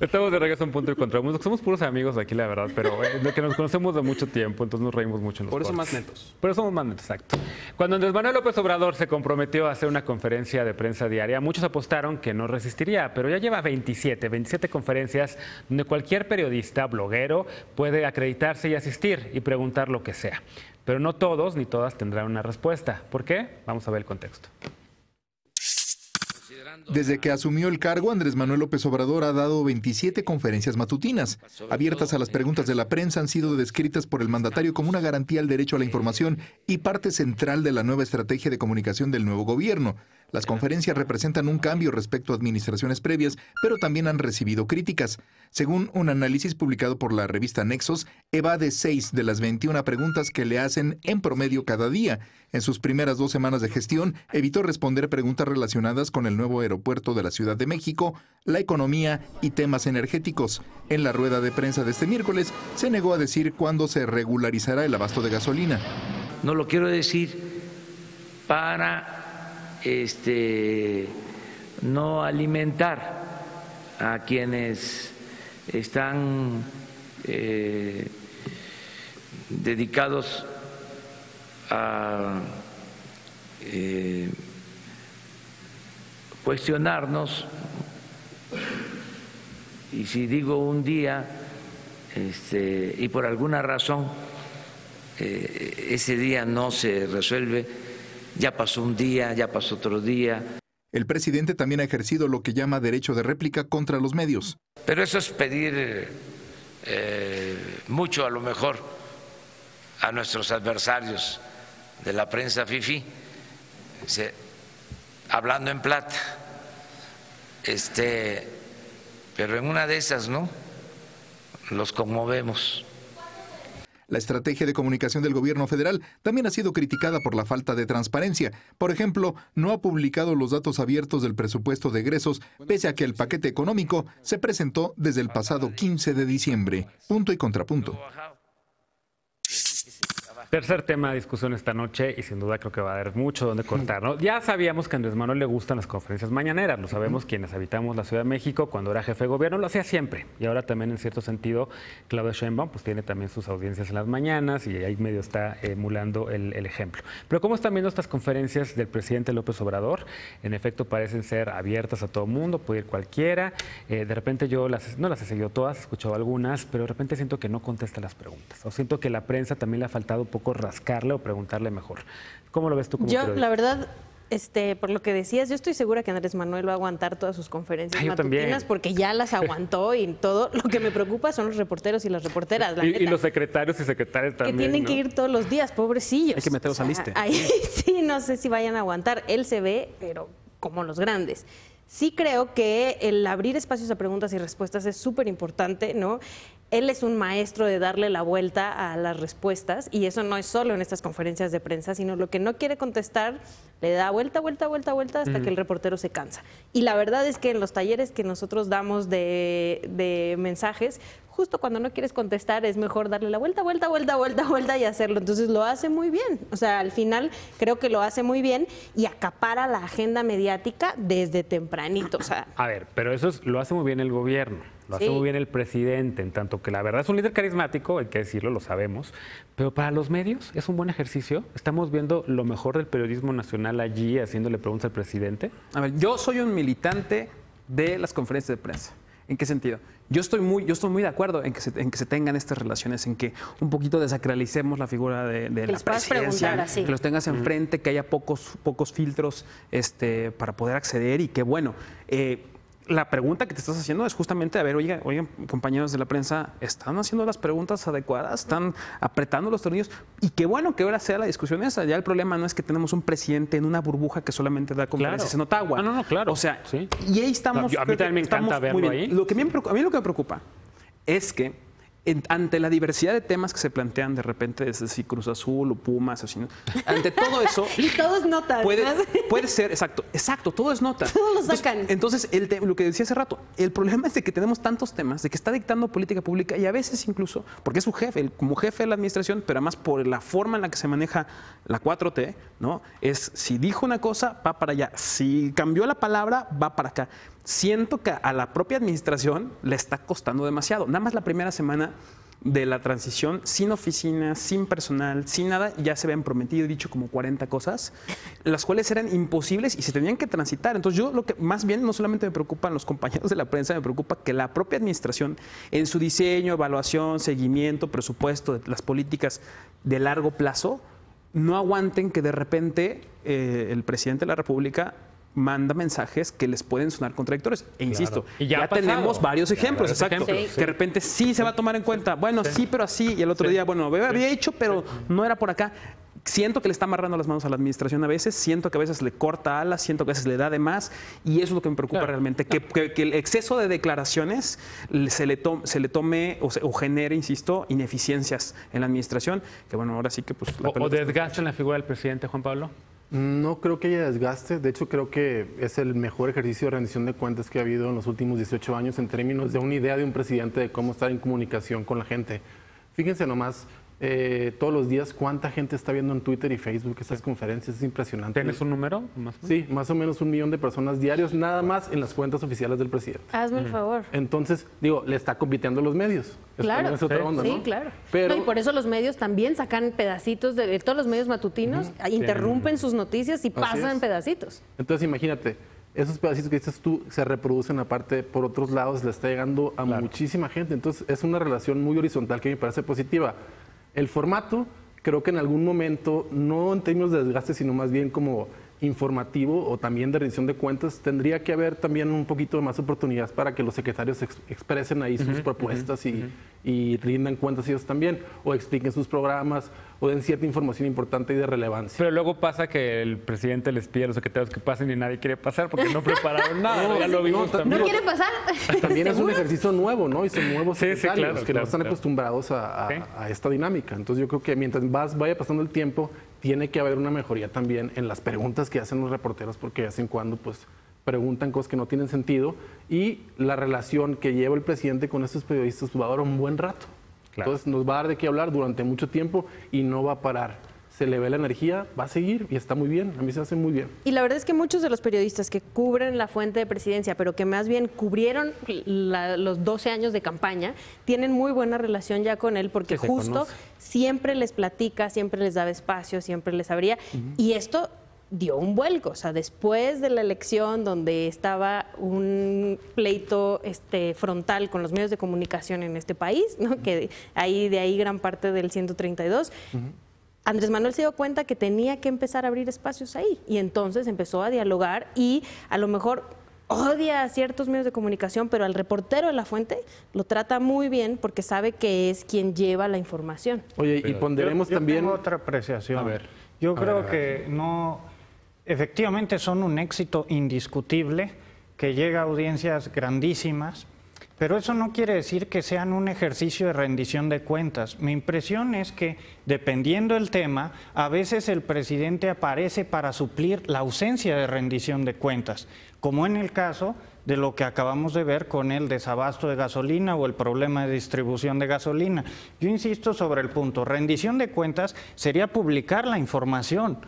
Estamos de regreso a un punto y contrapunto. Somos puros amigos aquí, la verdad, pero de que nos conocemos de mucho tiempo, entonces nos reímos mucho en los Por eso cortes. más netos. Por eso somos más netos, exacto. Cuando Andrés Manuel López Obrador se comprometió a hacer una conferencia de prensa diaria, muchos apostaron que no resistiría, pero ya lleva 27 conferencias donde cualquier periodista, bloguero, puede acreditarse y asistir y preguntar lo que sea. Pero no todos ni todas tendrán una respuesta. ¿Por qué? Vamos a ver el contexto. Desde que asumió el cargo, Andrés Manuel López Obrador ha dado 27 conferencias matutinas. Abiertas a las preguntas de la prensa, han sido descritas por el mandatario como una garantía al derecho a la información y parte central de la nueva estrategia de comunicación del nuevo gobierno. Las conferencias representan un cambio respecto a administraciones previas, pero también han recibido críticas. Según un análisis publicado por la revista Nexos, evade 6 de las 21 preguntas que le hacen en promedio cada día. En sus primeras 2 semanas de gestión, evitó responder preguntas relacionadas con el nuevo aeropuerto de la Ciudad de México, la economía y temas energéticos. En la rueda de prensa de este miércoles, se negó a decir cuándo se regularizará el abasto de gasolina. No lo quiero decir para no alimentar a quienes están dedicados a cuestionarnos, y si digo un día y por alguna razón ese día no se resuelve, ya pasó un día, ya pasó otro día. El presidente también ha ejercido lo que llama derecho de réplica contra los medios. Pero eso es pedir mucho, a lo mejor, a nuestros adversarios de la prensa fifí, hablando en plata, pero en una de esas, ¿no?, los conmovemos. La estrategia de comunicación del gobierno federal también ha sido criticada por la falta de transparencia. Por ejemplo, no ha publicado los datos abiertos del presupuesto de egresos, pese a que el paquete económico se presentó desde el pasado 15 de diciembre. Punto y contrapunto. Tercer tema de discusión esta noche y sin duda creo que va a haber mucho donde cortar, ¿no? Ya sabíamos que a Andrés Manuel le gustan las conferencias mañaneras, lo sabemos quienes habitamos la Ciudad de México. Cuando era jefe de gobierno lo hacía siempre y ahora también en cierto sentido Claudia Sheinbaum pues tiene también sus audiencias en las mañanas y ahí medio está emulando el ejemplo. Pero ¿cómo están viendo estas conferencias del presidente López Obrador? En efecto parecen ser abiertas a todo mundo, puede ir cualquiera. De repente yo no las he seguido todas, he escuchado algunas, pero de repente siento que no contesta las preguntas o siento que la prensa también le ha faltado un poco rascarle o preguntarle mejor. ¿Cómo lo ves tú como periodista? La verdad, por lo que decías, yo estoy segura que Andrés Manuel va a aguantar todas sus conferencias matutinas porque ya las aguantó y todo. Lo que me preocupa son los reporteros y las reporteras, la neta. Y los secretarios y secretarias también, que tienen que ir todos los días, pobrecillos. Hay que meterlos al liste. Ahí sí, no sé si vayan a aguantar. Él se ve, pero como los grandes. Sí creo que el abrir espacios a preguntas y respuestas es súper importante, ¿no? Él es un maestro de darle la vuelta a las respuestas y eso no es solo en estas conferencias de prensa, sino lo que no quiere contestar le da vuelta hasta que el reportero se cansa. Y la verdad es que en los talleres que nosotros damos de mensajes, justo cuando no quieres contestar es mejor darle la vuelta y hacerlo. Entonces lo hace muy bien. O sea, al final creo que lo hace muy bien y acapara la agenda mediática desde tempranito. O sea, a ver, pero eso lo hace muy bien el gobierno. Lo hace muy bien el presidente, en tanto que la verdad es un líder carismático, hay que decirlo, lo sabemos, pero para los medios es un buen ejercicio. Estamos viendo lo mejor del periodismo nacional allí, haciéndole preguntas al presidente. A ver, yo soy un militante de las conferencias de prensa. ¿En qué sentido? Yo estoy muy de acuerdo en que se tengan estas relaciones, en que un poquito desacralicemos la figura de la presidencia, que los tengas enfrente, que haya pocos filtros para poder acceder y que bueno. La pregunta que te estás haciendo es justamente, a ver, oigan, compañeros de la prensa, ¿están haciendo las preguntas adecuadas? ¿Están apretando los tornillos? Y qué bueno que ahora sea la discusión esa. Ya el problema no es que tenemos un presidente en una burbuja que solamente da conferencias en Ottawa. No, claro. O sea, y ahí estamos. A mí también me encanta verlo ahí. A mí lo que me preocupa es que ante la diversidad de temas que se plantean de repente, desde si Cruz Azul o Pumas, ante todo eso... y todo es nota. Puede ser, exacto, todo es nota. Todos lo sacan. Entonces, lo que decía hace rato, el problema es de que tenemos tantos temas, de que está dictando política pública y a veces incluso, porque es su jefe, como jefe de la administración, pero además por la forma en la que se maneja la 4T, ¿no? Es, si dijo una cosa, va para allá. Si cambió la palabra, va para acá. siento que a la propia administración le está costando demasiado. Nada más la primera semana de la transición, sin oficina, sin personal, sin nada, ya se habían prometido y dicho como 40 cosas, las cuales eran imposibles y se tenían que transitar. Entonces yo lo que más bien no solamente me preocupan los compañeros de la prensa, me preocupa que la propia administración en su diseño, evaluación, seguimiento, presupuesto de las políticas de largo plazo, no aguanten que de repente el presidente de la República manda mensajes que les pueden sonar contradictorios. E insisto, y ya tenemos varios ejemplos, exacto. Sí. Que de repente sí se va a tomar en cuenta. Bueno, sí, pero así. Y el otro día, bueno, había hecho, pero no era por acá. Siento que le está amarrando las manos a la administración a veces, siento que a veces le corta alas, siento que a veces le da de más, y eso es lo que me preocupa realmente, que el exceso de declaraciones se le tome o genere, insisto, ineficiencias en la administración, que bueno, ahora sí que pues... ¿O desgaste en la figura del presidente, Juan Pablo? No creo que haya desgaste, de hecho creo que es el mejor ejercicio de rendición de cuentas que ha habido en los últimos 18 años en términos de una idea de un presidente de cómo estar en comunicación con la gente. Fíjense nomás, todos los días cuánta gente está viendo en Twitter y Facebook esas conferencias, es impresionante. ¿Tienes un número? Sí, más o menos 1 millón de personas diarios, nada más en las cuentas oficiales del presidente. Hazme el favor. Entonces, digo, le está compitiendo a los medios. Claro, Es otra onda, ¿no? Sí, claro. Pero, y por eso los medios también sacan pedacitos de todos los medios matutinos, interrumpen sus noticias y pasan pedacitos. Entonces, imagínate, esos pedacitos que dices tú se reproducen aparte por otros lados, le está llegando a muchísima gente. Entonces, es una relación muy horizontal que me parece positiva. El formato, creo que en algún momento, no en términos de desgaste, sino más bien como informativo o también de rendición de cuentas, tendría que haber también un poquito de más oportunidades para que los secretarios expresen ahí sus propuestas y rindan cuentas ellos también, o expliquen sus programas, o den cierta información importante y de relevancia. Pero luego pasa que el presidente les pide a los secretarios que pasen y nadie quiere pasar porque no prepararon nada. No, ya lo vimos también. ¿No quiere pasar? También es un ejercicio nuevo, ¿no? Y son nuevos secretarios claro, que no están acostumbrados a esta dinámica. Entonces yo creo que mientras vaya pasando el tiempo, tiene que haber una mejoría también en las preguntas que hacen los reporteros, porque de vez en cuando pues preguntan cosas que no tienen sentido, y la relación que lleva el presidente con estos periodistas va a durar un buen rato. Claro. Entonces nos va a dar de qué hablar durante mucho tiempo y no va a parar. Se le ve la energía, va a seguir y está muy bien, a mí se hace muy bien. Y la verdad es que muchos de los periodistas que cubren la fuente de presidencia, pero que más bien cubrieron los 12 años de campaña, tienen muy buena relación ya con él, porque justo siempre les platica, siempre les daba espacio, siempre les abría, y esto dio un vuelco. O sea, después de la elección donde estaba un pleito frontal con los medios de comunicación en este país, ¿no? Que de ahí gran parte del 132, Andrés Manuel se dio cuenta que tenía que empezar a abrir espacios ahí, y entonces empezó a dialogar, y a lo mejor odia a ciertos medios de comunicación, pero al reportero de la fuente lo trata muy bien porque sabe que es quien lleva la información. Oye, y ponderemos también... Tengo otra apreciación. Yo creo que no... Efectivamente son un éxito indiscutible que llega a audiencias grandísimas, pero eso no quiere decir que sean un ejercicio de rendición de cuentas. Mi impresión es que, dependiendo del tema, a veces el presidente aparece para suplir la ausencia de rendición de cuentas, como en el caso de lo que acabamos de ver con el desabasto de gasolina o el problema de distribución de gasolina. Yo insisto sobre el punto, rendición de cuentas sería publicar la información,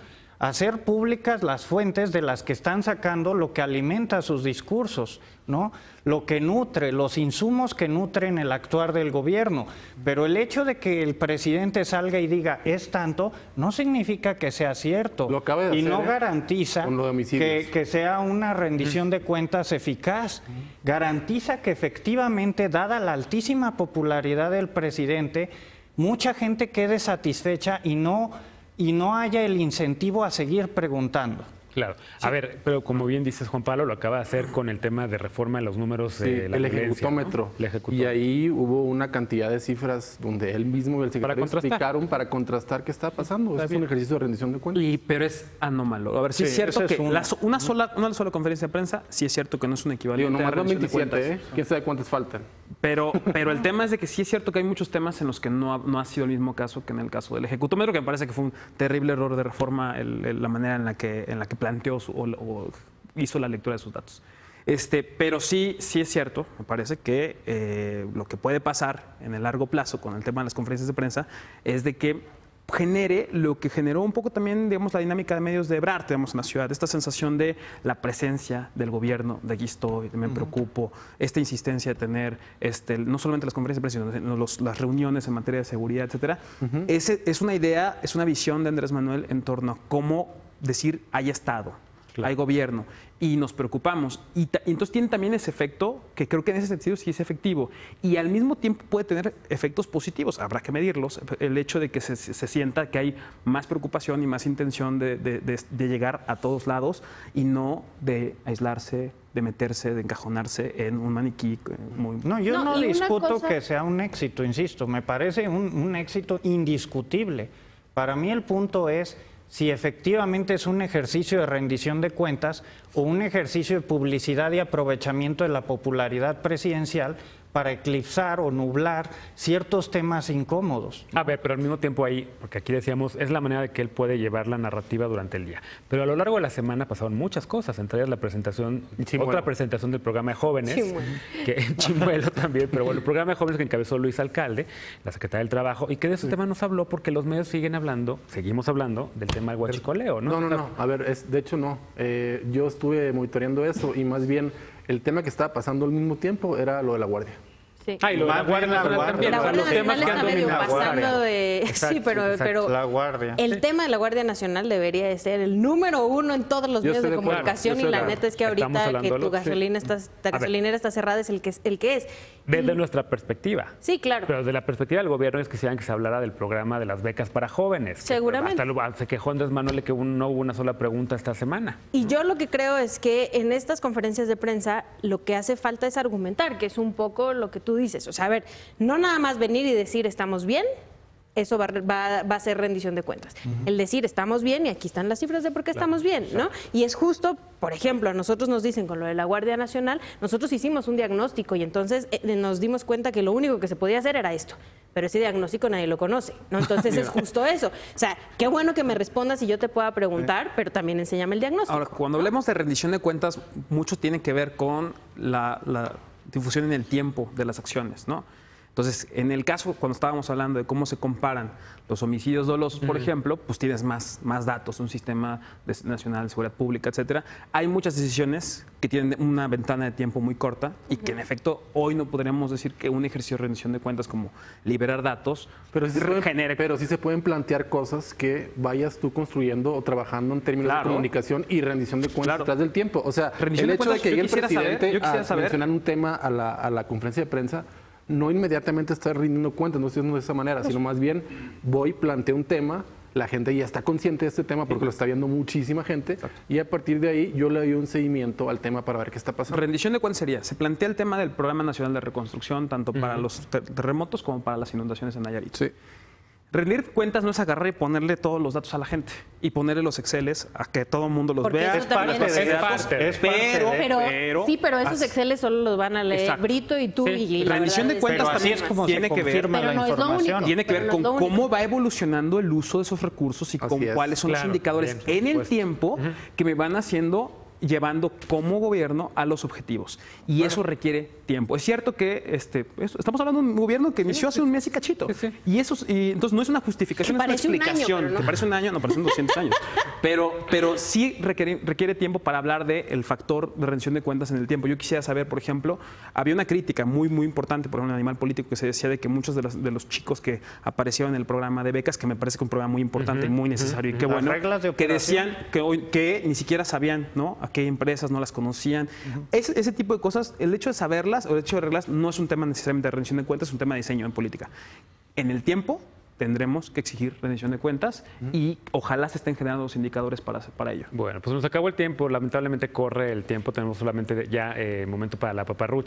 hacer públicas las fuentes de las que están sacando lo que alimenta sus discursos, ¿no? Lo que nutre, los insumos que nutren el actuar del gobierno. Pero el hecho de que el presidente salga y diga es tanto, no significa que sea cierto. Lo acaba de hacer, y no garantiza que sea una rendición de cuentas eficaz. Garantiza que efectivamente, dada la altísima popularidad del presidente, mucha gente quede satisfecha y no haya el incentivo a seguir preguntando. Claro. A ver, pero como bien dices, Juan Pablo, lo acaba de hacer con el tema de reforma de los números de la violencia, ejecutómetro. ¿no? Y ahí hubo una cantidad de cifras donde él mismo y el secretario explicaron para contrastar qué está pasando. Es un ejercicio de rendición de cuentas. Pero es anómalo. A ver, sí es cierto que una sola conferencia de prensa, sí es cierto que no es un equivalente. Digo, nomás a rendición 27, de cuentas. ¿Quién sabe cuántas faltan? Pero el tema es de que sí es cierto que hay muchos temas en los que no ha sido el mismo caso que en el caso del ejecutómetro, que me parece que fue un terrible error de reforma la manera en la que planteó o hizo la lectura de sus datos. Pero sí es cierto, me parece que lo que puede pasar en el largo plazo con el tema de las conferencias de prensa es de que genere lo que generó un poco también, digamos, la dinámica de medios de Ebrard, digamos, en la ciudad, esta sensación de la presencia del gobierno, de aquí estoy, me preocupo, esta insistencia de tener no solamente las conferencias de prensa, sino las reuniones en materia de seguridad, etcétera. Es una idea, es una visión de Andrés Manuel en torno a cómo decir hay Estado, hay gobierno, y nos preocupamos. Y entonces tiene también ese efecto, que creo que en ese sentido sí es efectivo, y al mismo tiempo puede tener efectos positivos, habrá que medirlos, el hecho de que se sienta que hay más preocupación y más intención de llegar a todos lados y no de aislarse, de meterse, de encajonarse en un maniquí muy... No, yo no discuto que sea un éxito, insisto, me parece un éxito indiscutible. Para mí el punto es si efectivamente es un ejercicio de rendición de cuentas o un ejercicio de publicidad y aprovechamiento de la popularidad presidencial para eclipsar o nublar ciertos temas incómodos. A ver, pero al mismo tiempo ahí, porque aquí decíamos, es la manera de que él puede llevar la narrativa durante el día. Pero a lo largo de la semana pasaron muchas cosas, entre ellas la presentación, otra presentación del programa de jóvenes, que Chimuelo también, pero bueno, el programa de jóvenes que encabezó Luis Alcalde, la secretaria del Trabajo, y que de ese tema nos habló porque los medios seguimos hablando del tema del huachicoleo, ¿no? No. A ver, de hecho no. Yo estuve monitoreando eso y más bien el tema que estaba pasando al mismo tiempo era lo de la Guardia. Sí. Y lo de la Guardia Nacional también. La Guardia Los temas Nacional que han está medio dominado. pasando de... Sí, pero La Guardia. el tema de la Guardia Nacional debería de ser el número uno en todos los medios de comunicación, y la neta es que ahorita que tu gasolinera está cerrada es el que es. Desde nuestra perspectiva. Sí, claro. Pero desde la perspectiva del gobierno es que quisieran que se hablara del programa de las becas para jóvenes. Seguramente. Hasta se quejó Andrés Manuel de que no hubo una sola pregunta esta semana. Y yo lo que creo es que en estas conferencias de prensa lo que hace falta es argumentar, que es un poco lo que tú dices. O sea, a ver, no nada más venir y decir estamos bien, eso va a ser rendición de cuentas. El decir estamos bien y aquí están las cifras de por qué estamos bien, ¿no? Y es justo, por ejemplo, a nosotros nos dicen con lo de la Guardia Nacional, nosotros hicimos un diagnóstico y entonces nos dimos cuenta que lo único que se podía hacer era esto. Pero ese diagnóstico nadie lo conoce, ¿no? Entonces es justo eso. O sea, qué bueno que me respondas y yo te pueda preguntar, pero también enséñame el diagnóstico. Ahora, cuando hablemos de rendición de cuentas, mucho tiene que ver con la difusión en el tiempo de las acciones, ¿no? Entonces, en el caso, cuando estábamos hablando de cómo se comparan los homicidios dolosos, por ejemplo, pues tienes más datos, un sistema nacional de seguridad pública, etcétera. Hay muchas decisiones que tienen una ventana de tiempo muy corta y que, en efecto, hoy no podríamos decir que un ejercicio de rendición de cuentas como liberar datos pero sí se pueden plantear cosas que vayas tú construyendo o trabajando en términos de comunicación y rendición de cuentas detrás del tiempo. O sea, el hecho de que llegue el presidente a mencionar un tema a la conferencia de prensa, no inmediatamente está rindiendo cuentas, no estoy haciendo de esa manera, sino más bien planteo un tema, la gente ya está consciente de este tema porque lo está viendo muchísima gente. Exacto. Y a partir de ahí yo le doy un seguimiento al tema para ver qué está pasando. ¿Rendición de cuentas sería? Se plantea el tema del Programa Nacional de Reconstrucción tanto para los terremotos como para las inundaciones en Nayarit. Sí. Rendir cuentas no es agarrar y ponerle todos los datos a la gente y ponerle los Exceles a que todo el mundo los vea. Es parte. Pero esos Exceles solo los van a leer Brito y tú. Y la rendición de cuentas también tiene que ver, tiene que ver con cómo va evolucionando el uso de esos recursos y con cuáles son los indicadores en el tiempo que me van llevando como gobierno a los objetivos. Y eso requiere tiempo. Es cierto que estamos hablando de un gobierno que inició hace un mes y cachito. Y entonces no es una justificación, es una explicación. Que parece un año, no, parecen 200 años. Pero sí requiere tiempo para hablar del factor de rendición de cuentas en el tiempo. Yo quisiera saber, por ejemplo, había una crítica muy, muy importante por un animal político que se decía de que muchos de los chicos que aparecieron en el programa de becas, que me parece que es un programa muy importante y muy necesario y qué bueno, que decían que ni siquiera sabían, ¿no?, a qué empresas, no las conocían. Ese tipo de cosas, el hecho de saberlas o el hecho de arreglarlas no es un tema necesariamente de rendición de cuentas, es un tema de diseño en política. En el tiempo tendremos que exigir rendición de cuentas y ojalá se estén generando los indicadores para ello. Bueno, pues nos acabó el tiempo, lamentablemente corre el tiempo, tenemos solamente ya momento para la paparrucha.